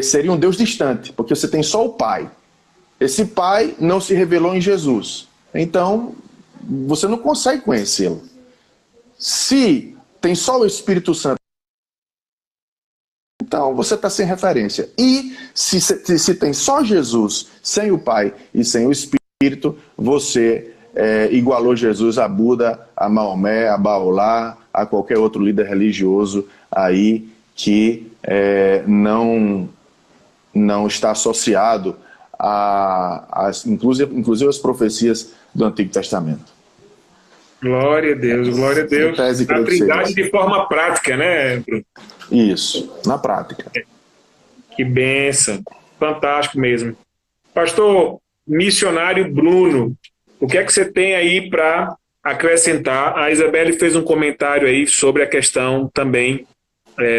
Seria um Deus distante, porque você tem só o Pai. Esse Pai não se revelou em Jesus. Então, você não consegue conhecê-lo. Se tem só o Espírito Santo, então você está sem referência. E se tem só Jesus, sem o Pai e sem o Espírito, você igualou Jesus a Buda, a Maomé, a Baolá, a qualquer outro líder religioso aí que não está associado inclusive as profecias do Antigo Testamento. Glória a Deus, glória a Deus. A Trindade de forma prática, né, Bruno? Isso, na prática. Que bênção. Fantástico mesmo. Pastor missionário Bruno, o que é que você tem aí para acrescentar? A Isabelle fez um comentário aí sobre a questão também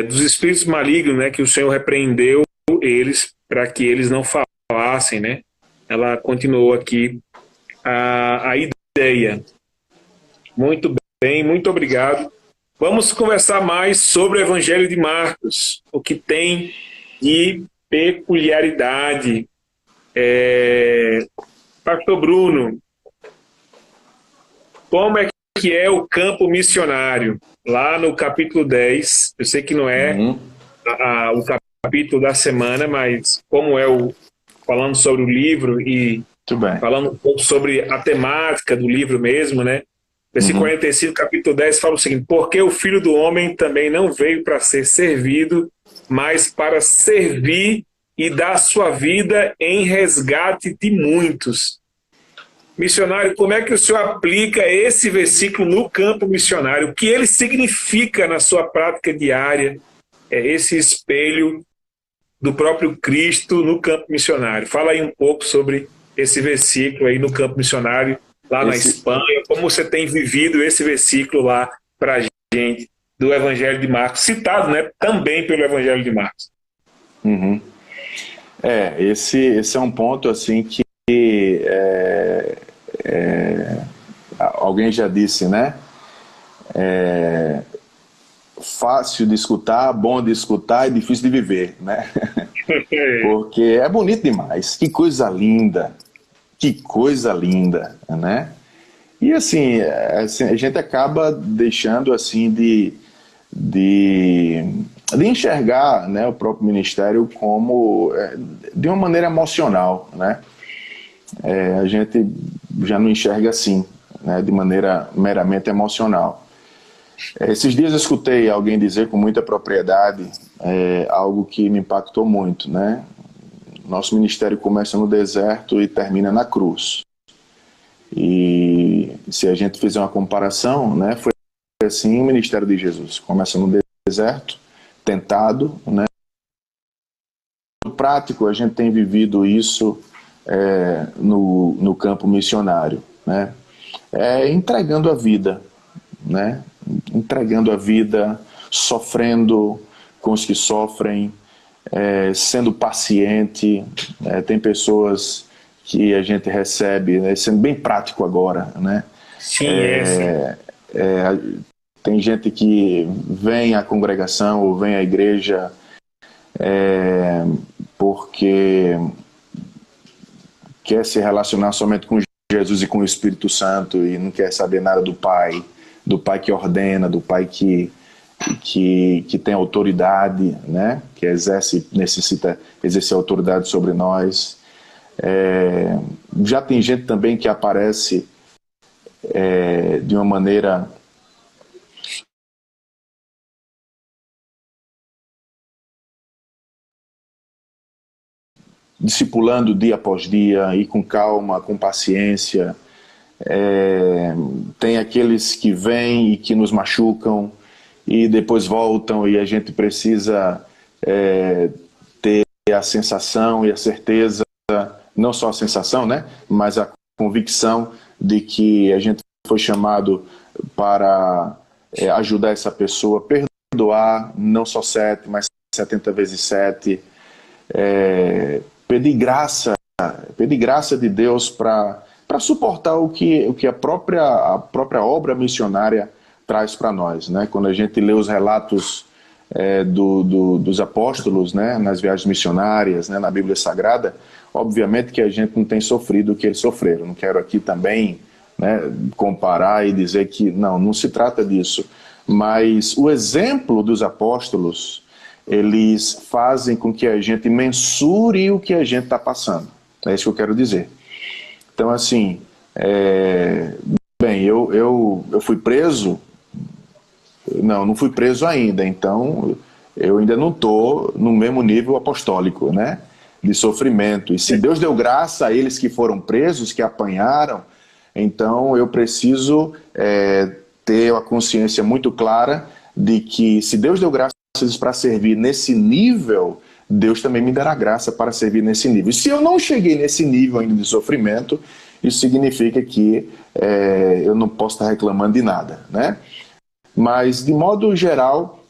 dos espíritos malignos, né, que o Senhor repreendeu eles para que eles não falassem, né? Ela continuou aqui a ideia. Muito bem, muito obrigado. Vamos conversar mais sobre o Evangelho de Marcos, o que tem de peculiaridade. Pastor Bruno, como é que é o campo missionário? Lá no capítulo 10, eu sei que não é o capítulo da semana, mas como falando sobre o livro e falando um pouco sobre a temática do livro mesmo, né? Versículo 45, capítulo 10, fala o seguinte: porque o Filho do Homem também não veio para ser servido, mas para servir e dar sua vida em resgate de muitos. Missionário, como é que o senhor aplica esse versículo no campo missionário? O que ele significa na sua prática diária? Esse espelho do próprio Cristo no campo missionário. Fala aí um pouco sobre esse versículo aí no campo missionário, lá na Espanha, como você tem vivido esse versículo lá para a gente, do Evangelho de Marcos, citado, né, também pelo Evangelho de Marcos. Esse é um ponto assim que alguém já disse, né? Fácil de escutar, bom de escutar e difícil de viver, né? Porque é bonito demais, que coisa linda, né? E assim, a gente acaba deixando assim de enxergar, né, o próprio ministério como de uma maneira emocional, né? A gente já não enxerga assim, né, de maneira meramente emocional. Esses dias eu escutei alguém dizer com muita propriedade algo que me impactou muito, né? Nosso ministério começa no deserto e termina na cruz. E se a gente fizer uma comparação, né, foi assim o ministério de Jesus. Começa no deserto, tentado, né? No prático, a gente tem vivido isso no campo missionário, né? Entregando a vida, né? Entregando a vida, sofrendo com os que sofrem, sendo paciente. Tem pessoas que a gente recebe, né, sendo bem prático agora, né? Sim, tem gente que vem à congregação ou vem à igreja porque quer se relacionar somente com Jesus e com o Espírito Santo e não quer saber nada do Pai que ordena, do Pai que tem autoridade, né? Que necessita exercer autoridade sobre nós. Já tem gente também que aparece de uma maneira discipulando dia após dia, e com calma, com paciência. Tem aqueles que vêm e que nos machucam e depois voltam, e a gente precisa ter a sensação e a certeza, não só a sensação, né, mas a convicção de que a gente foi chamado para ajudar essa pessoa a perdoar, não só 7, mas 70 vezes 7, pedir graça de Deus para suportar o que a própria obra missionária traz para nós, né? Quando a gente lê os relatos dos apóstolos, né, nas viagens missionárias, né, na Bíblia Sagrada, obviamente que a gente não tem sofrido o que eles sofreram. Não quero aqui também, né, comparar e dizer que não se trata disso. Mas o exemplo dos apóstolos, eles fazem com que a gente mensure o que a gente está passando. É isso que eu quero dizer. Então, assim, bem, eu fui preso. Não fui preso ainda, então eu ainda não estou no mesmo nível apostólico, né, de sofrimento. E se Deus deu graça a eles que foram presos, que apanharam, então eu preciso ter a consciência muito clara de que se Deus deu graça para servir nesse nível, Deus também me dará graça para servir nesse nível. E se eu não cheguei nesse nível ainda de sofrimento, isso significa que eu não posso estar reclamando de nada, né? Mas, de modo geral,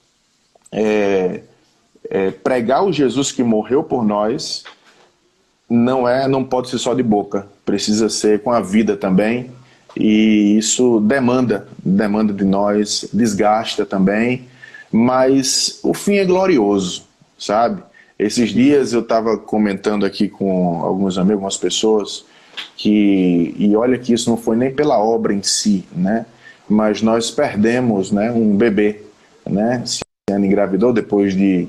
pregar o Jesus que morreu por nós não pode ser só de boca, precisa ser com a vida também, e isso demanda de nós, desgasta também, mas o fim é glorioso, sabe? Esses dias eu estava comentando aqui com alguns amigos, algumas pessoas, e olha que isso não foi nem pela obra em si, né? Mas nós perdemos, né, um bebê, né? Ciane engravidou depois de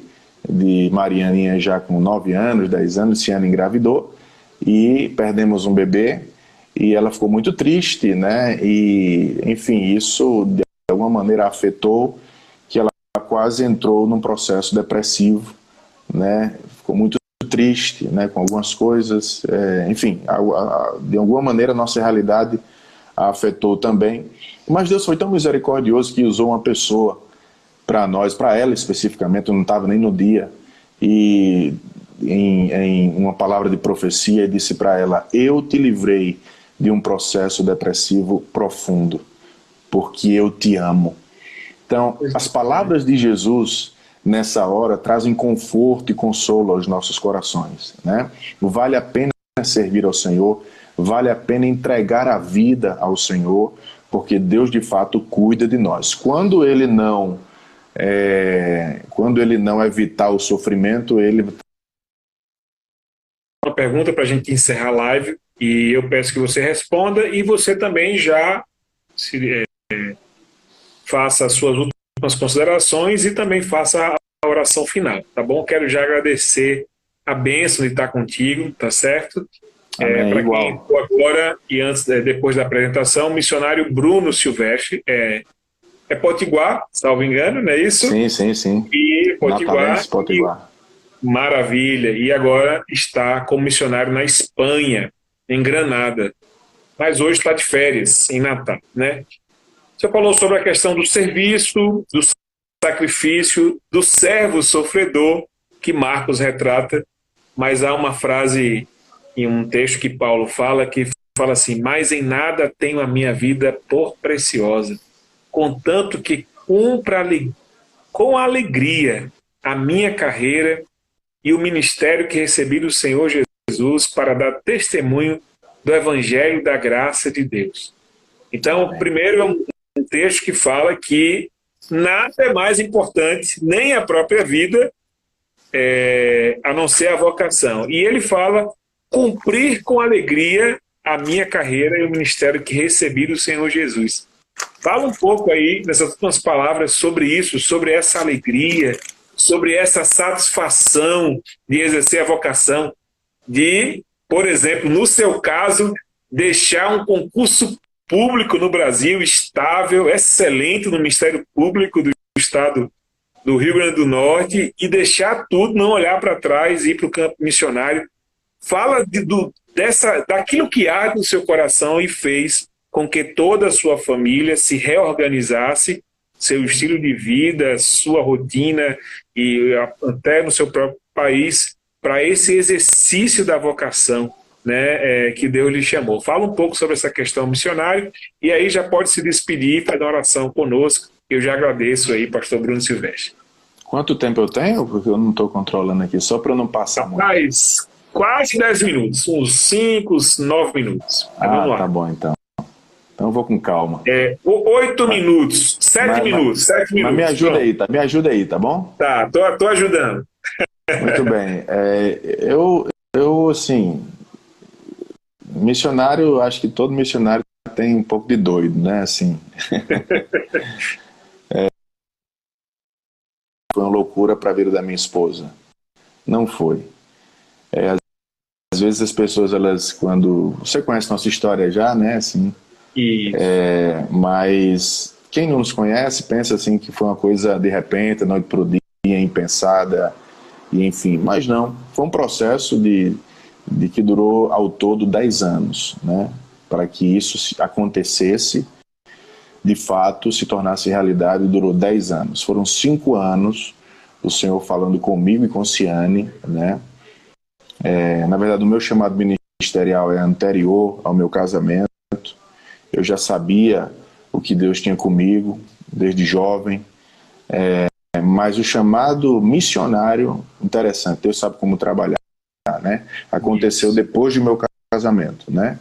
Marianinha já com 9 anos, 10 anos, Ciane engravidou e perdemos um bebê e ela ficou muito triste, né? E, enfim, isso de alguma maneira afetou, que ela quase entrou num processo depressivo, né? Ficou muito triste, né, com algumas coisas, enfim, de alguma maneira a nossa realidade a afetou também. Mas Deus foi tão misericordioso que usou uma pessoa para nós, para ela especificamente, eu não estava nem no dia, e em uma palavra de profecia, disse para ela: eu te livrei de um processo depressivo profundo, porque eu te amo. Então, as palavras de Jesus nessa hora trazem conforto e consolo aos nossos corações, né? Vale a pena servir ao Senhor, vale a pena entregar a vida ao Senhor, porque Deus de fato cuida de nós. Quando Ele não evitar o sofrimento, Ele... Uma pergunta para a gente encerrar a live, e eu peço que você responda, e você também já faça as suas últimas considerações e também faça a oração final, tá bom? Quero já agradecer a bênção de estar contigo, tá certo? Para quem entrou agora e depois da apresentação, o missionário Bruno Silvestre, Potiguar, salvo engano, não é isso? Sim. E Potiguar. Maravilha. E agora está como missionário na Espanha, em Granada. Mas hoje está de férias, em Natal, né? Você falou sobre a questão do serviço, do sacrifício, do servo sofredor, que Marcos retrata, mas há uma frase em um texto que Paulo fala, que fala assim: mas em nada tenho a minha vida por preciosa, contanto que cumpra com alegria a minha carreira e o ministério que recebi do Senhor Jesus para dar testemunho do Evangelho da graça de Deus. Então, primeiro é um texto que fala que nada é mais importante, nem a própria vida, a não ser a vocação. E ele fala: cumprir com alegria a minha carreira e o ministério que recebi do Senhor Jesus. Fala um pouco aí, nessas últimas palavras, sobre isso, sobre essa alegria, sobre essa satisfação de exercer a vocação, de, por exemplo, no seu caso, deixar um concurso público no Brasil, estável, excelente no Ministério Público do Estado do Rio Grande do Norte, e deixar tudo, não olhar para trás, ir para o campo missionário Fala daquilo que há no seu coração e fez com que toda a sua família se reorganizasse, seu estilo de vida, sua rotina e até no seu próprio país, para esse exercício da vocação, né, que Deus lhe chamou. Fala um pouco sobre essa questão missionária e aí já pode se despedir, fazer uma oração conosco. Eu já agradeço aí, pastor Bruno Silvestre. Quanto tempo eu tenho? Porque eu não estou controlando aqui, só para não passar muito. Mas quase 10 minutos, uns 5, 9 minutos. Vamos lá. Tá bom então. Então eu vou com calma. 8 minutos, 7 minutos, 7 minutos. Mas me ajuda aí, tá? Me ajuda aí, tá bom? Tá, tô ajudando. Muito bem. Eu, assim, missionário, acho que todo missionário tem um pouco de doido, né? Assim. Foi uma loucura para a vida da minha esposa. Não foi. Às vezes as pessoas, elas, quando... Você conhece nossa história já, né? Assim, mas quem não nos conhece pensa assim que foi uma coisa de repente, noite pro dia, impensada, e enfim. Mas não. Foi um processo de que durou ao todo 10 anos, né? Para que isso acontecesse, de fato, se tornasse realidade, durou 10 anos. Foram 5 anos o Senhor falando comigo e com Ciane, né? Na verdade, o meu chamado ministerial é anterior ao meu casamento. Eu já sabia o que Deus tinha comigo, desde jovem. Mas o chamado missionário, interessante, Deus sabe como trabalhar, né? Aconteceu depois do meu casamento, né?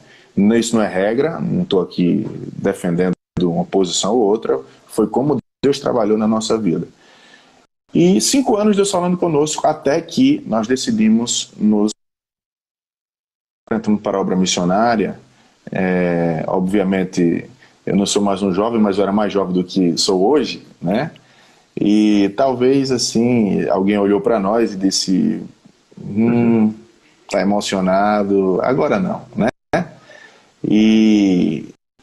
Isso não é regra, não estou aqui defendendo uma posição ou outra, foi como Deus trabalhou na nossa vida. E 5 anos Deus falando conosco, até que nós decidimos nos entrando para a obra missionária. Obviamente, eu não sou mais um jovem, mas eu era mais jovem do que sou hoje, né? E talvez, assim, alguém olhou para nós e disse, tá emocionado, agora não, né?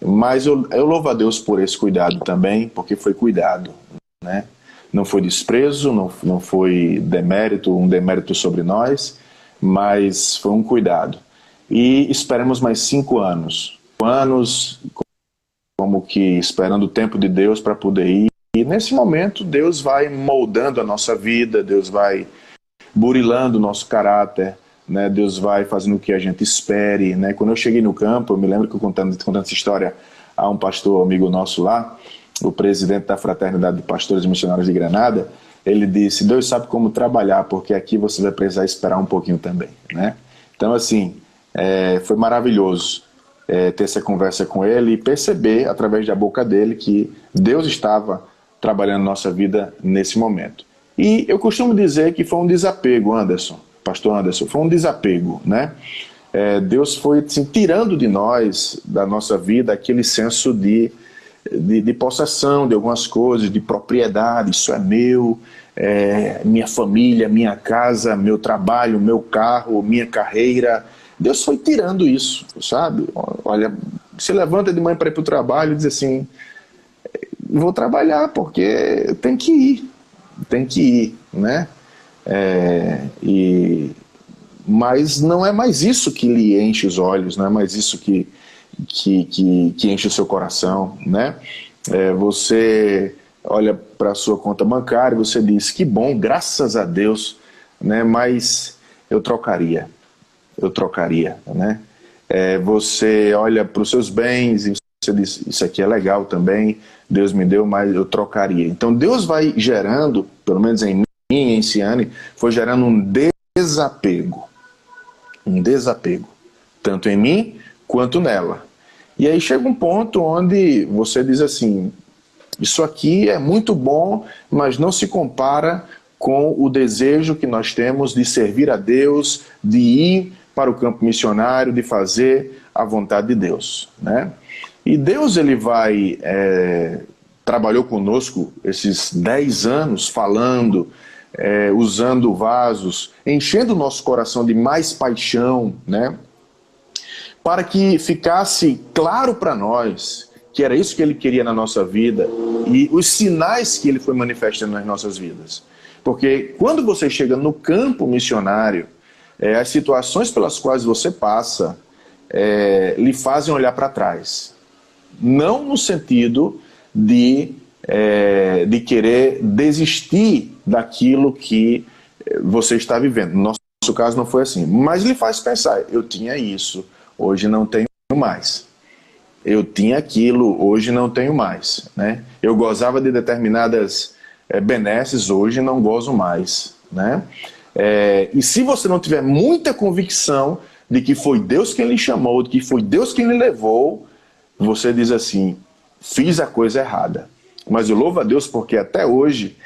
Mas eu louvo a Deus por esse cuidado também, porque foi cuidado, né? Não foi desprezo, não foi um demérito sobre nós, mas foi um cuidado. E esperamos mais 5 anos. Como que esperando o tempo de Deus para poder ir. E nesse momento Deus vai moldando a nossa vida, Deus vai burilando o nosso caráter, né? Deus vai fazendo o que a gente espere, né? Quando eu cheguei no campo, eu me lembro que eu contando essa história a um pastor amigo nosso lá, o presidente da Fraternidade de Pastores e Missionários de Granada, ele disse, Deus sabe como trabalhar, porque aqui você vai precisar esperar um pouquinho também, né? Então, assim, foi maravilhoso ter essa conversa com ele e perceber, através da boca dele, que Deus estava trabalhando na nossa vida nesse momento. E eu costumo dizer que foi um desapego, pastor Anderson, foi um desapego, né? Deus foi assim, tirando de nós, da nossa vida, aquele senso de possessão de algumas coisas, de propriedade, isso é meu, minha família, minha casa, meu trabalho, meu carro, minha carreira. Deus foi tirando isso, sabe? Olha, se levanta de manhã para ir para o trabalho e diz assim, vou trabalhar porque tem que ir, né? Mas não é mais isso que lhe enche os olhos, não é mais isso que enche o seu coração, né? Você olha para a sua conta bancária e você diz, que bom, graças a Deus, né? Mas eu trocaria, né? Você olha para os seus bens e você diz, isso aqui é legal também, Deus me deu, mas eu trocaria. Então Deus vai gerando, pelo menos em mim, em Ciane, foi gerando um desapego, tanto em mim quanto nela. E aí chega um ponto onde você diz assim, isso aqui é muito bom, mas não se compara com o desejo que nós temos de servir a Deus, de ir para o campo missionário, de fazer a vontade de Deus, né? E Deus, ele trabalhou conosco esses 10 anos, falando, usando vasos, enchendo o nosso coração de mais paixão, né? Para que ficasse claro para nós que era isso que ele queria na nossa vida e os sinais que ele foi manifestando nas nossas vidas. Porque quando você chega no campo missionário, as situações pelas quais você passa lhe fazem olhar para trás. Não no sentido de querer desistir daquilo que você está vivendo. No nosso caso não foi assim. Mas lhe faz pensar, eu tinha isso, hoje não tenho mais. Eu tinha aquilo, hoje não tenho mais. Né? Eu gozava de determinadas benesses, hoje não gozo mais. Né? E se você não tiver muita convicção de que foi Deus quem lhe chamou, de que foi Deus quem lhe levou, você diz assim, fiz a coisa errada. Mas eu louvo a Deus porque até hoje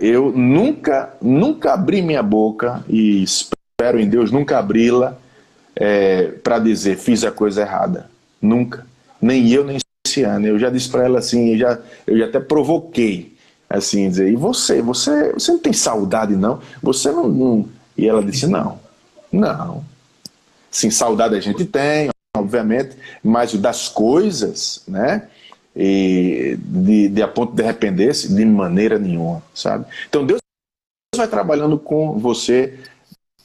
eu nunca abri minha boca, e espero em Deus nunca abri-la, para dizer fiz a coisa errada. Nunca. Nem eu, nem esse ano. Eu já disse para ela assim, eu já até provoquei, assim, dizer, e você não tem saudade, não? Você não... E ela disse, não. Sim, saudade a gente tem, obviamente, mas das coisas, né? E a ponto de arrepender-se, de maneira nenhuma, sabe? Então Deus vai trabalhando com você,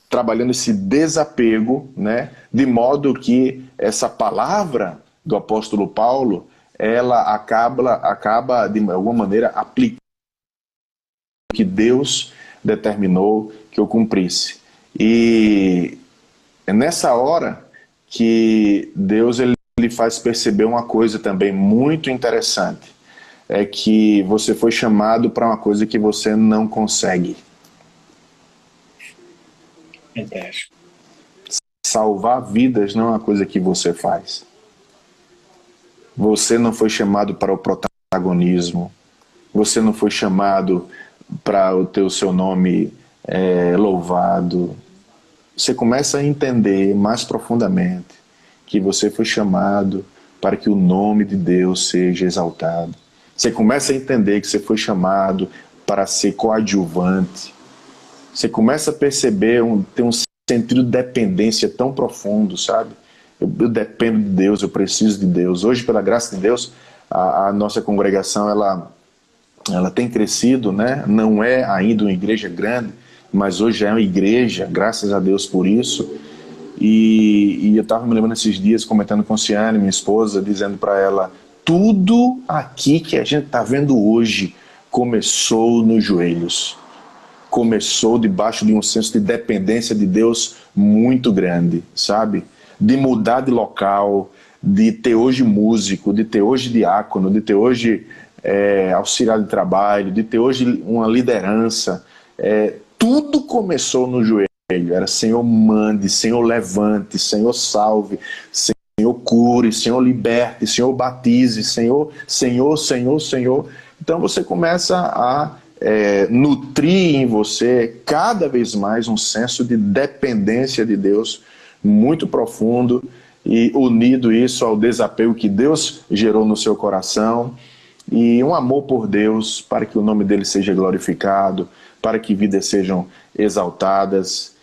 trabalhando esse desapego, né? De modo que essa palavra do apóstolo Paulo, ela acaba de alguma maneira aplicando o que Deus determinou que eu cumprisse. E é nessa hora que Deus ele faz perceber uma coisa também muito interessante. É que você foi chamado para uma coisa que você não consegue. Fantástico. Salvar vidas não é uma coisa que você faz. Você não foi chamado para o protagonismo. Você não foi chamado para ter o seu nome louvado. Você começa a entender mais profundamente que você foi chamado para que o nome de Deus seja exaltado. Você começa a entender que você foi chamado para ser coadjuvante. Você começa a perceber, ter um sentido de dependência tão profundo, sabe? Eu dependo de Deus, eu preciso de Deus. Hoje, pela graça de Deus, a nossa congregação, ela tem crescido, né? Não é ainda uma igreja grande, mas hoje é uma igreja, graças a Deus por isso. E eu estava me lembrando esses dias, comentando com Ciane, minha esposa, dizendo para ela, tudo aqui que a gente está vendo hoje começou nos joelhos. Começou debaixo de um senso de dependência de Deus muito grande, sabe? De mudar de local, de ter hoje músico, de ter hoje diácono, de ter hoje auxiliar de trabalho, de ter hoje uma liderança. Tudo começou no joelho. Era Senhor mande, Senhor levante, Senhor salve, Senhor cure, Senhor liberte, Senhor batize, Senhor. Então você começa a nutrir em você cada vez mais um senso de dependência de Deus muito profundo e unido isso ao desapego que Deus gerou no seu coração e um amor por Deus para que o nome dele seja glorificado, para que vidas sejam exaltadas.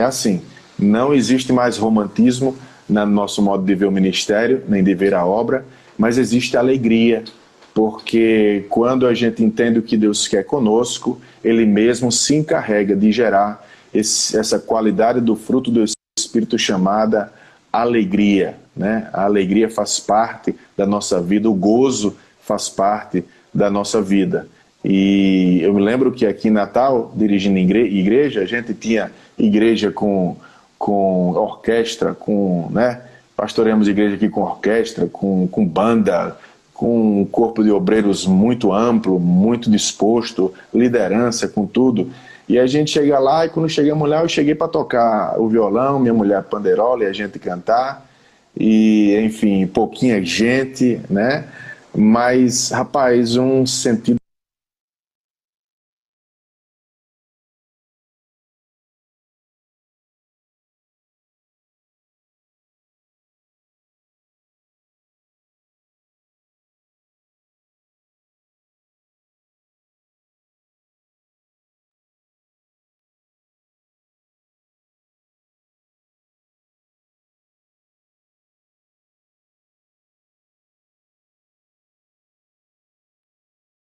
Assim, não existe mais romantismo no nosso modo de ver o ministério, nem de ver a obra, mas existe alegria, porque quando a gente entende o que Deus quer conosco, Ele mesmo se encarrega de gerar essa qualidade do fruto do Espírito chamada alegria, né? A alegria faz parte da nossa vida, o gozo faz parte da nossa vida. E eu me lembro que aqui em Natal, dirigindo igreja, a gente tinha igreja com orquestra, né? Pastoreamos igreja aqui com orquestra, com banda, com um corpo de obreiros muito amplo, muito disposto, liderança, com tudo. E a gente chega lá, e quando chegamos lá, eu cheguei para tocar o violão, minha mulher panderola, e a gente cantar, e enfim, pouquinha gente, né? Mas, rapaz, um sentido